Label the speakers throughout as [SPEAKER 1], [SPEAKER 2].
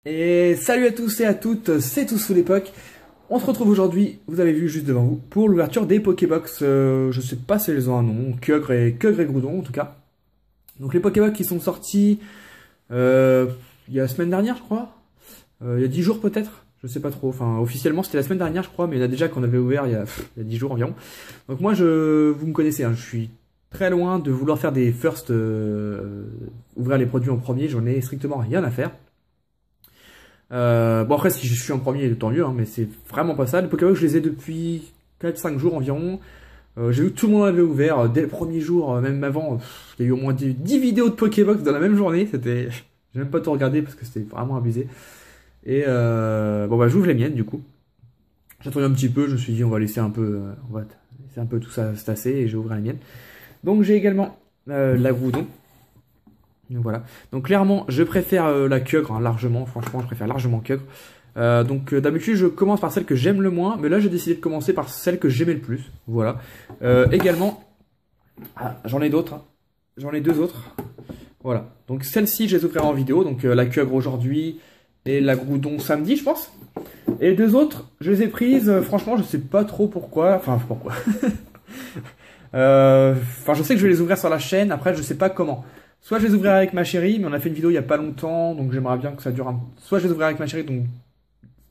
[SPEAKER 1] Et salut à tous et à toutes, c'est Tous sous l'époque. On se retrouve aujourd'hui, vous avez vu juste devant vous, pour l'ouverture des Pokébox. Je sais pas si elles ont un nom, Kyogre et Groudon en tout cas. Donc les Pokébox qui sont sortis il y a la semaine dernière je crois, il y a 10 jours peut-être, je sais pas trop. Enfin officiellement c'était la semaine dernière je crois, mais il y en a déjà qu'on avait ouvert il y a 10 jours environ. Donc moi vous me connaissez, hein, je suis très loin de vouloir faire des first, ouvrir les produits en premier, j'en ai strictement rien à faire. Bon après si je suis en premier tant mieux, hein, mais c'est vraiment pas ça. Les Pokémon je les ai depuis 4-5 jours environ. J'ai vu que tout le monde avait ouvert dès le premier jour, même avant. Il y a eu au moins 10 vidéos de Pokébox dans la même journée. C'était, j'ai même pas tout regardé parce que c'était vraiment abusé. Et bon bah j'ouvre les miennes du coup. J'attendais un petit peu, je me suis dit on va laisser un peu, on va laisser un peu tout ça se tasser et j'ai ouvert les miennes. Donc j'ai également la Groudon. Donc voilà. Donc clairement, je préfère la Kyogre, hein, largement. Franchement, je préfère largement Kyogre. Donc d'habitude, je commence par celle que j'aime le moins, mais là, j'ai décidé de commencer par celle que j'aimais le plus. Voilà. Également, j'en ai d'autres. Hein. J'en ai deux autres. Voilà. Donc celle-ci, je les ouvrirai en vidéo. Donc la Kyogre aujourd'hui et la Groudon samedi, je pense. Et les deux autres, je les ai prises. Franchement, je sais pas trop pourquoi. Enfin, pourquoi. Enfin, je sais que je vais les ouvrir sur la chaîne. Après, je sais pas comment. Soit je les ouvrirai avec ma chérie, mais on a fait une vidéo il y a pas longtemps, donc j'aimerais bien que ça dure un... Soit je les ouvrirai avec ma chérie, donc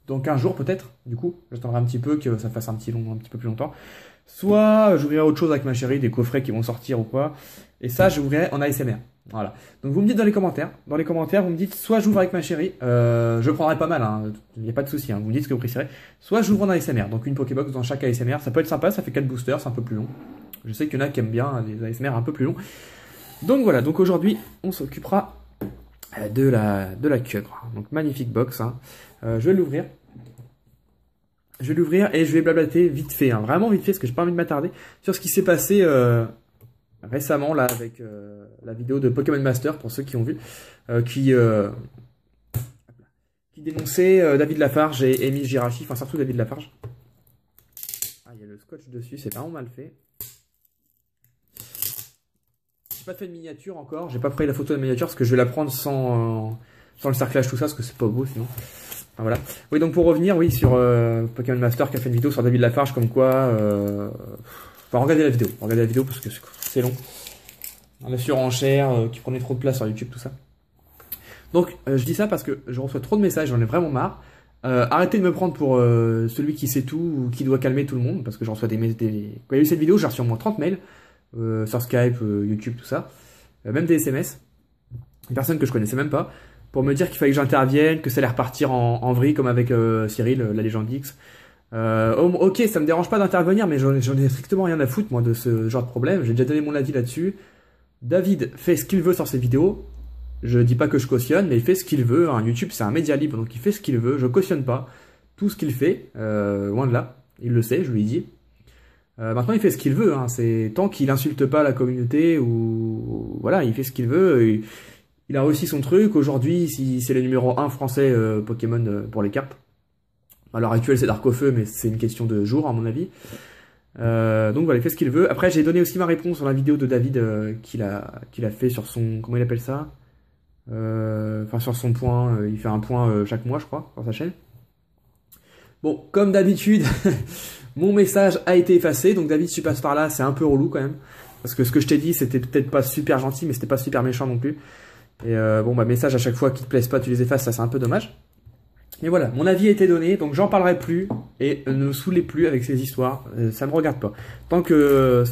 [SPEAKER 1] dans 15 jours peut-être, du coup. J'attendrai un petit peu, que ça fasse un petit peu plus longtemps. Soit j'ouvrirai autre chose avec ma chérie, des coffrets qui vont sortir ou quoi. Et ça, j'ouvrirai en ASMR. Voilà. Donc vous me dites dans les commentaires. Dans les commentaires, vous me dites soit j'ouvre avec ma chérie, je prendrai pas mal, hein, il n'y a pas de souci, hein, vous me dites ce que vous préférez. Soit j'ouvre en ASMR, donc une Pokébox dans chaque ASMR. Ça peut être sympa, ça fait 4 boosters, c'est un peu plus long. Je sais qu'il y en a qui aiment bien des ASMR un peu plus longs. Donc voilà, donc aujourd'hui, on s'occupera de la Kyogre. Donc magnifique box, hein. Je vais l'ouvrir. Je vais l'ouvrir et je vais blablater vite fait, hein, vraiment vite fait, parce que j'ai pas envie de m'attarder sur ce qui s'est passé récemment là avec la vidéo de Pokémon Master, pour ceux qui ont vu, qui dénonçait David Lafarge et Émile Girachi, enfin surtout David Lafarge. Ah, il y a le scotch dessus, c'est vraiment mal fait. J'ai pas fait de miniature encore, j'ai pas pris la photo de la miniature parce que je vais la prendre sans le cerclage tout ça, parce que c'est pas beau sinon. Enfin, voilà. Oui, donc pour revenir, oui, sur Pokémon Master qui a fait une vidéo sur David Lafarge comme quoi... Enfin, regardez la vidéo parce que c'est long. La surenchère qui prenait trop de place sur YouTube, tout ça. Donc je dis ça parce que je reçois trop de messages, j'en ai vraiment marre. Arrêtez de me prendre pour celui qui sait tout ou qui doit calmer tout le monde, parce que je reçois des... Quand il y a eu cette vidéo, j'ai reçu au moins 30 mails. Sur Skype, YouTube, tout ça, même des SMS, une personne que je connaissais même pas, pour me dire qu'il fallait que j'intervienne, que ça allait repartir en vrille comme avec Cyril, la légende X. Ok, ça me dérange pas d'intervenir, mais j'en ai strictement rien à foutre moi de ce genre de problème. J'ai déjà donné mon avis là-dessus. David fait ce qu'il veut sur ses vidéos. Je dis pas que je cautionne, mais il fait ce qu'il veut. Hein. YouTube c'est un média libre, donc il fait ce qu'il veut. Je cautionne pas tout ce qu'il fait, loin de là. Il le sait, je lui ai dit. Maintenant, il fait ce qu'il veut, hein. C'est tant qu'il insulte pas la communauté ou voilà, il fait ce qu'il veut. Il a réussi son truc. Aujourd'hui, c'est le numéro 1 français Pokémon pour les cartes. À l'heure actuelle, c'est Darkofeu, mais c'est une question de jour, à mon avis. Donc voilà, il fait ce qu'il veut. Après, j'ai donné aussi ma réponse sur la vidéo de David qu'il a fait sur son... Comment il appelle ça, enfin, sur son point. Il fait un point chaque mois, je crois, sur sa chaîne. Bon, comme d'habitude... Mon message a été effacé, donc David, si tu passes par là, c'est un peu relou quand même. Parce que ce que je t'ai dit, c'était peut-être pas super gentil, mais c'était pas super méchant non plus. Et bon, bah, message à chaque fois qui te plaisent pas, tu les effaces, ça c'est un peu dommage. Mais voilà, mon avis a été donné, donc j'en parlerai plus. Et ne me saoulez plus avec ces histoires, ça me regarde pas. Tant que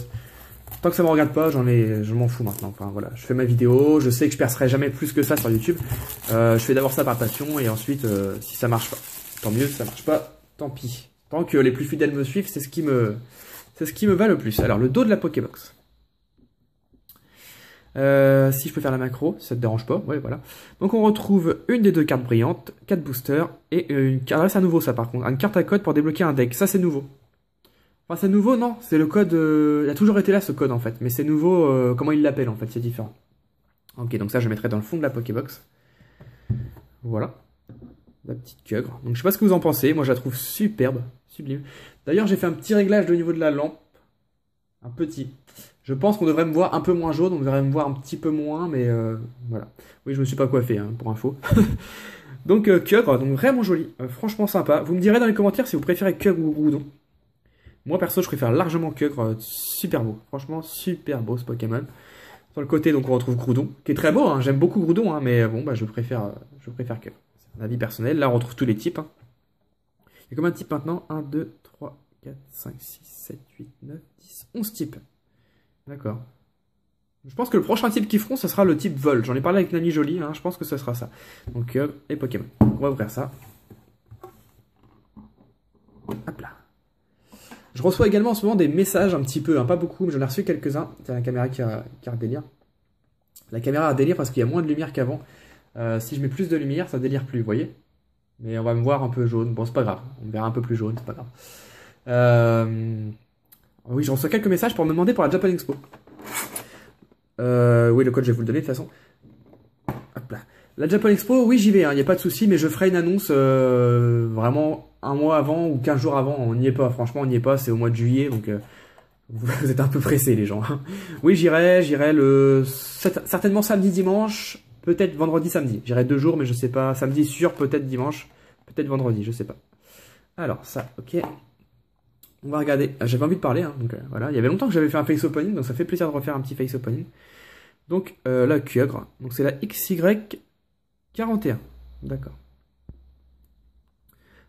[SPEAKER 1] ça me regarde pas, je m'en fous maintenant. Enfin voilà, je fais ma vidéo, je sais que je percerai jamais plus que ça sur YouTube. Je fais d'abord ça par passion, et ensuite, si ça marche pas, tant mieux, si ça marche pas, tant pis. Tant que les plus fidèles me suivent, c'est ce qui me va le plus. Alors, le dos de la Pokébox. Si je peux faire la macro, si ça te dérange pas. Ouais, voilà. Donc, on retrouve une des deux cartes brillantes, 4 boosters, et une carte... Ah, c'est à nouveau ça, par contre. Une carte à code pour débloquer un deck. Ça, c'est nouveau. Enfin, c'est nouveau, non. C'est le code... Il a toujours été là, ce code, en fait. Mais c'est nouveau, comment il l'appelle, en fait. C'est différent. Ok, donc ça, je mettrai dans le fond de la Pokébox. Voilà. La petite Kyogre. Donc je sais pas ce que vous en pensez, moi je la trouve superbe, sublime. D'ailleurs j'ai fait un petit réglage au niveau de la lampe. Un petit. Je pense qu'on devrait me voir un peu moins jaune, on devrait me voir un petit peu moins, mais voilà. Oui, je me suis pas coiffé, hein, pour info. Donc, Kyogre, donc vraiment joli, franchement sympa. Vous me direz dans les commentaires si vous préférez Kyogre ou Groudon. Moi, perso, je préfère largement Kyogre, super beau. Franchement, super beau ce Pokémon. Sur le côté, donc, on retrouve Groudon, qui est très beau, hein. J'aime beaucoup Groudon, hein, mais bon, bah, je préfère Kyogre. C'est un avis personnel. Là, on retrouve tous les types. Hein. Il y a combien de types maintenant? 1, 2, 3, 4, 5, 6, 7, 8, 9, 10, 11 types. D'accord. Je pense que le prochain type qu'ils feront, ce sera le type vol. J'en ai parlé avec Nami Jolie, hein, je pense que ce sera ça. Donc, Kyogre et Pokémon. On va ouvrir ça. Hop là. Je reçois également en ce moment des messages un petit peu, hein, pas beaucoup, mais j'en ai reçu quelques-uns. C'est la caméra qui a délire. La caméra a délire parce qu'il y a moins de lumière qu'avant. Si je mets plus de lumière, ça délire plus, vous voyez. Mais on va me voir un peu jaune. Bon, c'est pas grave. On me verra un peu plus jaune, c'est pas grave. Oui, je reçois quelques messages pour me demander pour la Japan Expo. Oui, le code, je vais vous le donner de toute façon. Hop là. La Japan Expo, oui, j'y vais, il n'y a pas de souci, mais je ferai une annonce vraiment un mois avant ou 15 jours avant. On n'y est pas, franchement, on n'y est pas, c'est au mois de juillet, donc vous êtes un peu pressés, les gens. Oui, j'irai certainement samedi, dimanche, peut-être vendredi, samedi. J'irai 2 jours, mais je sais pas. Samedi sûr, peut-être dimanche, peut-être vendredi, je sais pas. Alors, ça, ok. On va regarder. J'avais envie de parler, hein, donc voilà. Il y avait longtemps que j'avais fait un face opening, donc ça fait plaisir de refaire un petit face opening. Donc la Kyogre, donc c'est la XY41. D'accord.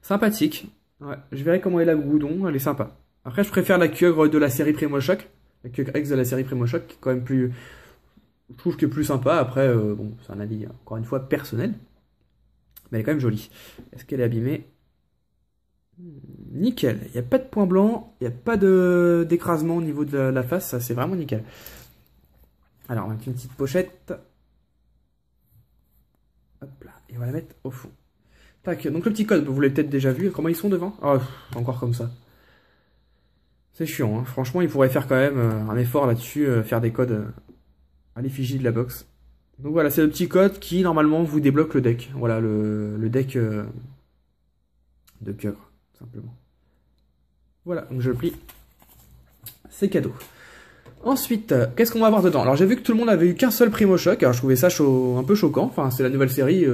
[SPEAKER 1] Sympathique. Ouais, je verrai comment est la Groudon, elle est sympa. Après, je préfère la Kyogre de la série Primo Shock. La Kyogre X de la série Primo Shock, qui est quand même plus. Je trouve qu'elle est plus sympa. Après, bon, c'est un avis, encore une fois, personnel. Mais elle est quand même jolie. Est-ce qu'elle est abîmée? Nickel, il n'y a pas de point blanc, il n'y a pas d'écrasement au niveau de la face, ça c'est vraiment nickel. Alors, on va mettre une petite pochette. Hop là, et on va la mettre au fond. Tac, donc le petit code, vous l'avez peut-être déjà vu, comment ils sont devant? Oh, encore comme ça. C'est chiant, hein. Franchement, il pourrait faire quand même un effort là-dessus, faire des codes à l'effigie de la box. Donc voilà, c'est le petit code qui, normalement, vous débloque le deck. Voilà, le deck de Kyogre. Simplement. Voilà, donc je le plie. C'est cadeau. Ensuite, qu'est-ce qu'on va avoir dedans? Alors j'ai vu que tout le monde avait eu qu'un seul Primo Shock, alors je trouvais ça un peu choquant. Enfin, c'est la nouvelle série.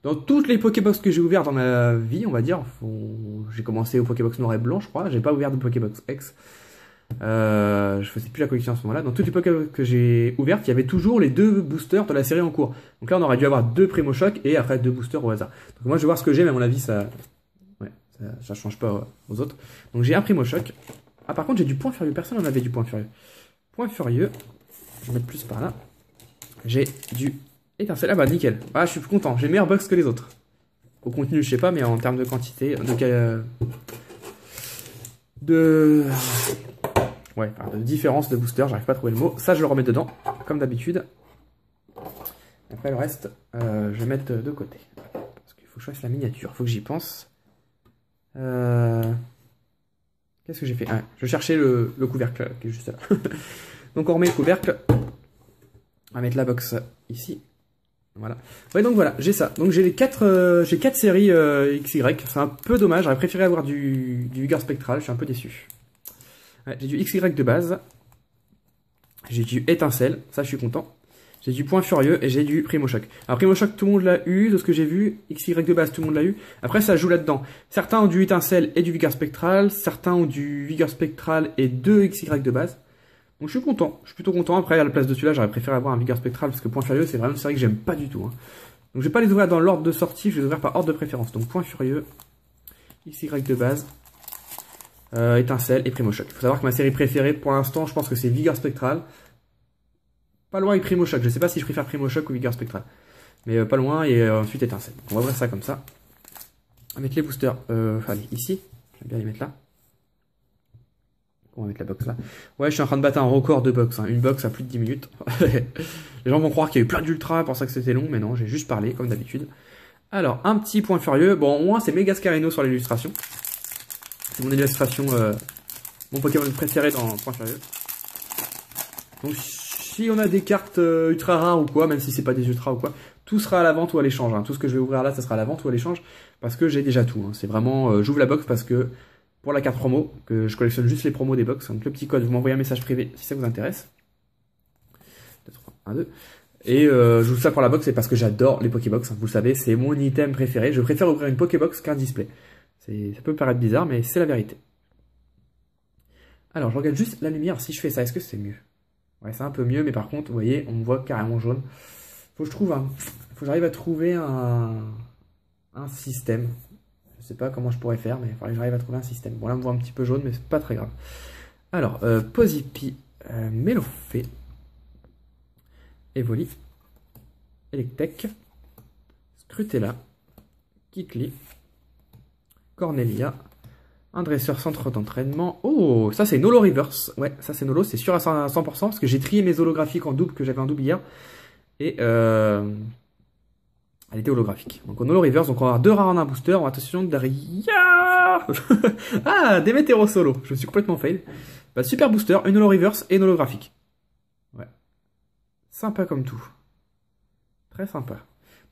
[SPEAKER 1] Dans toutes les Pokébox que j'ai ouvertes dans ma vie, on va dire. J'ai commencé au Pokébox noir et blanc, je crois. J'ai pas ouvert de Pokébox X. Je faisais plus la collection à ce moment-là. Dans toutes les Pokébox que j'ai ouvertes, il y avait toujours les 2 boosters de la série en cours. Donc là, on aurait dû avoir 2 Primo Shock et après 2 boosters au hasard. Donc moi, je vais voir ce que j'ai, mais à mon avis, ça change pas aux autres. Donc j'ai un Primo Shock. Ah, par contre, j'ai du point furieux. Personne n'en avait du point furieux. Point furieux. Je vais mettre plus par là. J'ai du étincelle. Ah bah nickel. Ah, je suis content. J'ai meilleur box que les autres. Au contenu, je sais pas, mais en termes de quantité, de différence de booster, j'arrive pas à trouver le mot. Ça, je le remets dedans, comme d'habitude. Après, le reste, je vais mettre de côté. Parce qu'il faut que je fasse la miniature. Il faut que j'y pense. Qu'est-ce que j'ai fait? Ah, je cherchais le couvercle qui est juste là. Donc on remet le couvercle. On va mettre la box ici. Voilà. Ouais, donc voilà, j'ai ça. Donc j'ai 4 séries XY. C'est un peu dommage. J'aurais préféré avoir du Vigor Spectral. Je suis un peu déçu. Ouais, j'ai du XY de base. J'ai du étincelle. Ça, je suis content. J'ai du point furieux et j'ai du Primo Shock. Alors Primo Shock, tout le monde l'a eu, de ce que j'ai vu. XY de base, tout le monde l'a eu. Après, ça joue là-dedans. Certains ont du étincelle et du Vigor Spectral. Certains ont du Vigor Spectral et 2 XY de base. Donc je suis content. Je suis plutôt content. Après, à la place de celui-là, j'aurais préféré avoir un Vigor Spectral parce que point furieux, c'est vraiment une série que j'aime pas du tout. Hein. Donc je vais pas les ouvrir dans l'ordre de sortie, je vais les ouvrir par ordre de préférence. Donc point furieux, XY de base, étincelle et Primo Shock. Il faut savoir que ma série préférée pour l'instant, je pense que c'est Vigor Spectral. Pas loin avec Primo Shock. Je sais pas si je préfère Primo Shock ou Vigor Spectral. Mais pas loin et ensuite étincelle. Donc on va ouvrir ça comme ça. On va mettre les boosters allez, ici. J'aime bien les mettre là. On va mettre la box là. Ouais, je suis en train de battre un record de box. Hein. Une box à plus de 10 minutes. Les gens vont croire qu'il y a eu plein d'ultra pour ça que c'était long. Mais non, j'ai juste parlé comme d'habitude. Alors, un petit point furieux. Bon, au moins, c'est Megascarino sur l'illustration. C'est mon illustration, mon Pokémon préféré dans Point furieux. Donc, si on a des cartes ultra rares ou quoi, même si c'est pas des ultras ou quoi, tout sera à la vente ou à l'échange. Hein. Tout ce que je vais ouvrir là, ça sera à la vente ou à l'échange. Parce que j'ai déjà tout. Hein. C'est vraiment, j'ouvre la box parce que pour la carte promo, que je collectionne juste les promos des box. Donc le petit code, vous m'envoyez un message privé si ça vous intéresse. 2, 3, 1, 2. Et je joue ça pour la box, c'est parce que j'adore les Pokébox. Vous le savez, c'est mon item préféré. Je préfère ouvrir une Pokébox qu'un display. Ça peut paraître bizarre, mais c'est la vérité. Alors, je regarde juste la lumière. Si je fais ça, est-ce que c'est mieux? Ouais, c'est un peu mieux, mais par contre, vous voyez, on me voit carrément jaune. Faut que j'arrive à trouver un système. Je sais pas comment je pourrais faire, mais il faudrait que j'arrive à trouver un système. Bon, là, on me voit un petit peu jaune, mais c'est pas très grave. Alors, Posipi, Melofé, Evoli, Electek, Scrutella, Kikli, Cornelia, un dresseur centre d'entraînement. Oh, ça c'est Nolo Reverse. Ouais, ça c'est Nolo, c'est sûr à 100% parce que j'ai trié mes holographiques en double, que j'avais en double hier. Et elle était holographique. Donc Nolo Reverse, donc on va avoir 2 rares en un booster. On va attention derrière. Ah, Demetero Solo. Je me suis complètement fail. Bah, super booster, une Nolo Reverse et une holographique. Ouais. Sympa comme tout. Très sympa.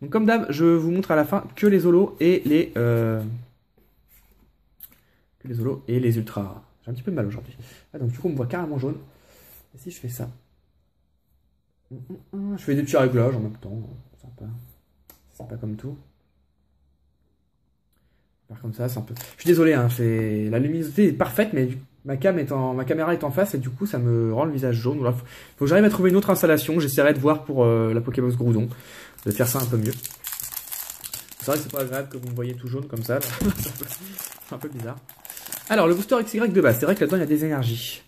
[SPEAKER 1] Donc comme d'hab, je vous montre à la fin que les holos et les ultras. J'ai un petit peu de mal aujourd'hui. Ah, donc du coup on me voit carrément jaune. Et si je fais ça, je fais des petits réglages en même temps. Sympa. Sympa comme tout. Faire comme ça, c'est un peu. Je suis désolé, hein, la luminosité est parfaite, mais ma caméra est en face et du coup ça me rend le visage jaune. Faut que j'arrive à trouver une autre installation. J'essaierai de voir pour la Pokébox Groudon, de faire ça un peu mieux. C'est vrai que c'est pas agréable que vous me voyez tout jaune comme ça. C'est un peu bizarre. Alors le booster XY de base, c'est vrai que là-dedans il y a des énergies.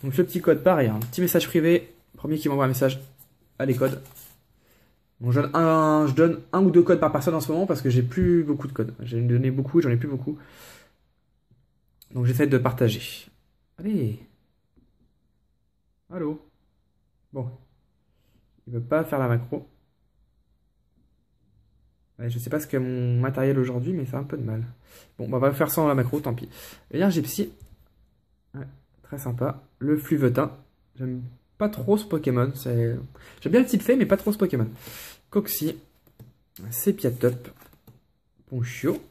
[SPEAKER 1] Donc le petit code pareil, un petit message privé. Premier qui m'envoie un message à les codes. Donc je donne un ou 2 codes par personne en ce moment parce que j'ai plus beaucoup de codes. J'ai donné beaucoup, j'en ai plus beaucoup. Donc j'essaie de partager. Allez. Allô. Bon. Il veut pas faire la macro. Ouais, je sais pas ce qu'est mon matériel aujourd'hui, mais ça a un peu de mal. Bon, bah, on va faire ça en la macro, tant pis. Énergipsy. Ouais, très sympa. Le Fluvetin. J'aime pas trop ce Pokémon. J'aime bien le type fait, mais pas trop ce Pokémon. Coxy. Sepiatop. Ponchio.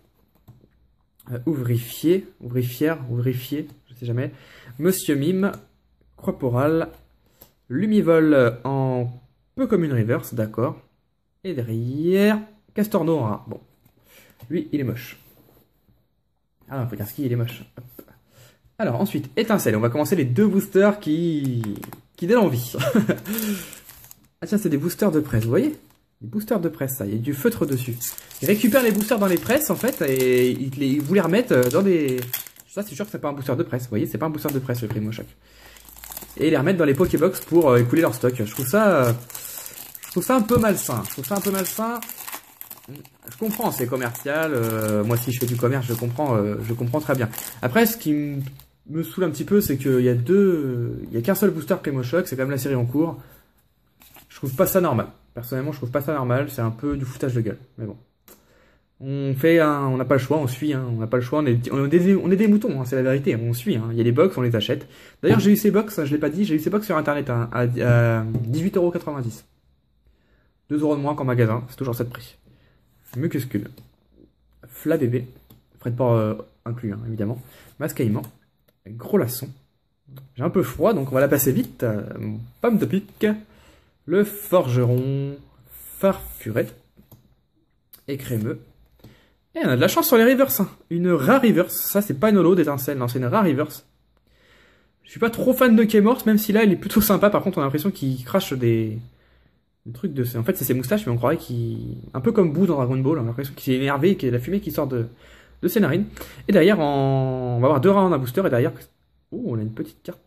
[SPEAKER 1] Ouvrifier, je sais jamais. Monsieur Mime. Croix-Poral. Lumivol en peu comme une reverse, d'accord. Et derrière, Castornoa. Bon, lui, il est moche. Ah non, Pokarski, il est moche. Hop. Alors, ensuite, étincelle. On va commencer les 2 boosters qui donnent envie. Ah tiens, c'est des boosters de presse, vous voyez? Des boosters de presse, ça. Il y a du feutre dessus. Ils récupèrent les boosters dans les presses, en fait, et ils vous les remettent dans des... Ça, c'est sûr que c'est pas un booster de presse. Vous voyez, c'est pas un booster de presse, le Primo Choc. Et ils les remettent dans les Pokébox pour écouler leur stock. Je trouve ça un peu malsain. Je comprends, c'est commercial. Moi, si je fais du commerce, je comprends très bien. Après, ce qui me saoule un petit peu, c'est qu'il y a qu'un seul booster Primo Choc, c'est quand même la série en cours. Je trouve pas ça normal. Personnellement, je trouve pas ça normal. C'est un peu du foutage de gueule. Mais bon. On n'a pas le choix, on suit, hein, on n'a pas le choix, on est des moutons, hein, c'est la vérité, on suit, hein. Il y a des box, on les achète. D'ailleurs, j'ai eu ces box, je l'ai pas dit, j'ai eu ces box sur internet hein, à 18,90 €. 2 € de moins qu'en magasin, c'est toujours ça de prix. Mucuscule, Fla bébé, frais de port inclus, hein, évidemment. Mascaillement, gros laçon. J'ai un peu froid, donc on va la passer vite. Pomme de pique, le forgeron, farfuret, écrémeux. Et on a de la chance sur les reverse. Hein. Une rare reverse. Ça, c'est pas une holo d'étincelle. Non, c'est une rare reverse. Je suis pas trop fan de K-Morse, même si là, il est plutôt sympa. Par contre, on a l'impression qu'il crache des trucs de... En fait, c'est ses moustaches, mais on croirait qu'il... Un peu comme Boo dans Dragon Ball. On a l'impression qu'il est énervé et qu'il y a de la fumée qui sort de ses narines. Et derrière, on va avoir 2 rares en un booster. Et derrière... Oh, on a une petite carte.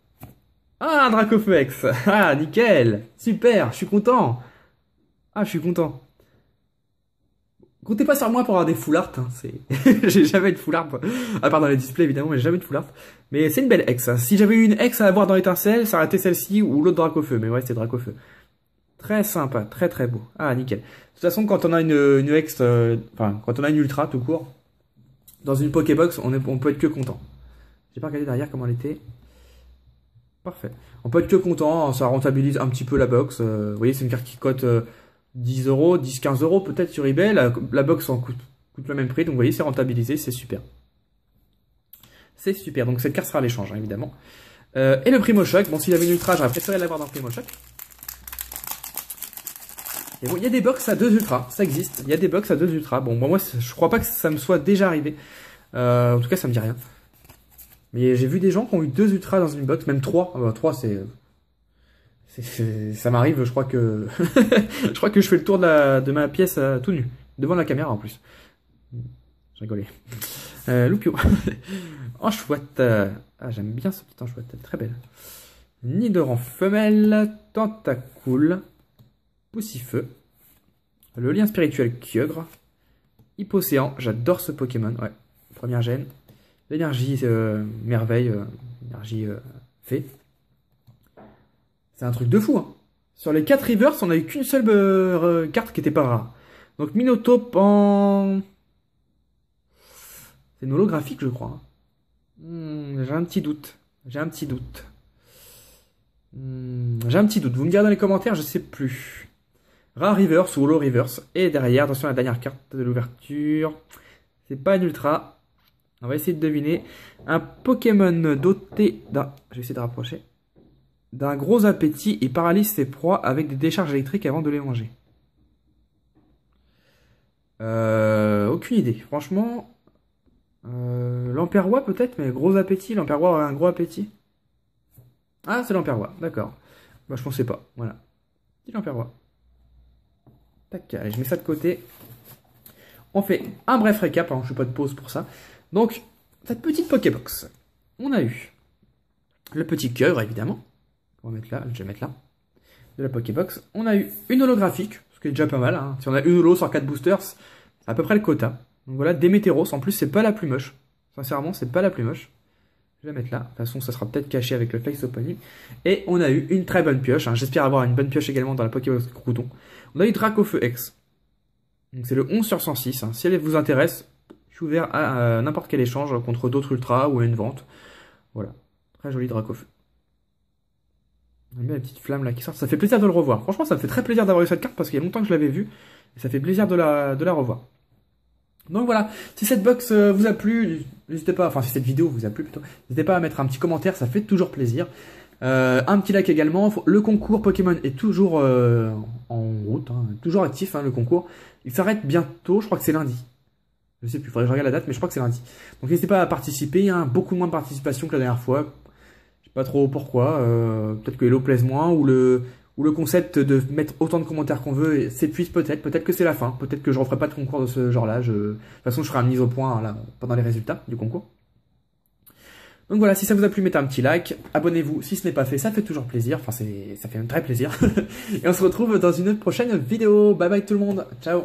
[SPEAKER 1] Ah, un Dracofex. Ah, nickel. Super, je suis content. Ah, je suis content. Comptez pas sur moi pour avoir des full art, hein, j'ai jamais de full art, à part dans les displays évidemment, mais j'ai jamais de full art. Mais c'est une belle ex, hein. Si j'avais eu une ex à avoir dans l'étincelle, ça aurait été celle-ci ou l'autre Dracofeu, mais ouais, c'était Dracofeu. Très sympa, très très beau. Ah, nickel. De toute façon, quand on a une ex, enfin, quand on a une ultra tout court, dans une Pokébox, on peut être que content. J'ai pas regardé derrière comment elle était. Parfait. On peut être que content, ça rentabilise un petit peu la box. Vous voyez, c'est une carte qui cote 10 €, 10, 15 € peut-être sur eBay. La box en coûte le même prix, donc vous voyez, c'est rentabilisé, c'est super. C'est super. Donc cette carte sera à l'échange, hein, évidemment. Et le Primo Choc. Bon, s'il avait une Ultra, j'aurais préféré l'avoir dans le Primo Choc. Et bon, il y a des box à 2 Ultras. Ça existe. Il y a des box à 2 Ultras. Bon, moi, je crois pas que ça me soit déjà arrivé. En tout cas, ça me dit rien. Mais j'ai vu des gens qui ont eu 2 Ultras dans une box. Même 3. 3, ça m'arrive, je crois que... je crois que je fais le tour de ma pièce tout nu. Devant la caméra, en plus. Je rigolais. Loupio. Enchouette. Ah, j'aime bien ce petit enchouette. Elle est très belle. Nidoran femelle. Tentacool. Poussifeu. Le lien spirituel Kyogre. Hippocéan. J'adore ce Pokémon. Ouais. Première gêne. L'énergie merveille. Énergie fée. C'est un truc de fou. Hein. Sur les 4 Rivers, on a eu qu'une seule carte qui était pas rare. Donc Minotaur en... C'est une holographique, je crois. J'ai un petit doute. J'ai un petit doute. J'ai un petit doute. Vous me direz dans les commentaires, je sais plus. Rare Reverse ou Holo Reverse. Et derrière, attention à la dernière carte de l'ouverture. C'est pas une Ultra. On va essayer de deviner. Un Pokémon doté d'un... Je vais essayer de rapprocher. D'un gros appétit et paralyse ses proies avec des décharges électriques avant de les manger. Aucune idée. Franchement... L'Emperrois peut-être, mais gros appétit. L'Emperrois a un gros appétit. Ah, c'est l'Emperrois, d'accord. Bah, je pensais pas, voilà. C'est l'Emperrois. Tac, allez, je mets ça de côté. On fait un bref récap, hein, je fais pas de pause pour ça. Donc, cette petite Pokébox. On a eu le petit Kyogre, évidemment. On va mettre là, je vais mettre là. De la Pokébox. On a eu une holographique, ce qui est déjà pas mal. Hein. Si on a une holo sur 4 boosters, c'est à peu près le quota. Donc voilà, Démétéros, en plus c'est pas la plus moche. Sincèrement, c'est pas la plus moche. Je vais la mettre là. De toute façon, ça sera peut-être caché avec le Face Opening. Et on a eu une très bonne pioche. Hein. J'espère avoir une bonne pioche également dans la Pokébox Crouton. On a eu Dracofeu X. Donc c'est le 11 sur 106. Hein. Si elle vous intéresse, je suis ouvert à n'importe quel échange contre d'autres Ultras ou à une vente. Voilà. Très joli Dracofeu. On a mis la petite flamme là qui sort. Ça fait plaisir de le revoir. Franchement, ça me fait très plaisir d'avoir eu cette carte parce qu'il y a longtemps que je l'avais vue. Et ça fait plaisir de la revoir. Donc voilà, si cette box vous a plu, n'hésitez pas, enfin si cette vidéo vous a plu plutôt, n'hésitez pas à mettre un petit commentaire, ça fait toujours plaisir. Un petit like également, le concours Pokémon est toujours en route, hein, toujours actif hein, le concours. Il s'arrête bientôt, je crois que c'est lundi. Je sais plus, il faudrait que je regarde la date, mais je crois que c'est lundi. Donc n'hésitez pas à participer, hein, beaucoup moins de participation que la dernière fois. Je sais pas trop pourquoi, peut-être que Hello plaise moins, ou le concept de mettre autant de commentaires qu'on veut s'épuise peut-être que c'est la fin, peut-être que je referai pas de concours de ce genre-là, de toute façon je ferai une mise au point là, pendant les résultats du concours. Donc voilà, si ça vous a plu, mettez un petit like, abonnez-vous si ce n'est pas fait, ça fait toujours plaisir, enfin ça fait un très plaisir. Et on se retrouve dans une prochaine vidéo, bye bye tout le monde, ciao.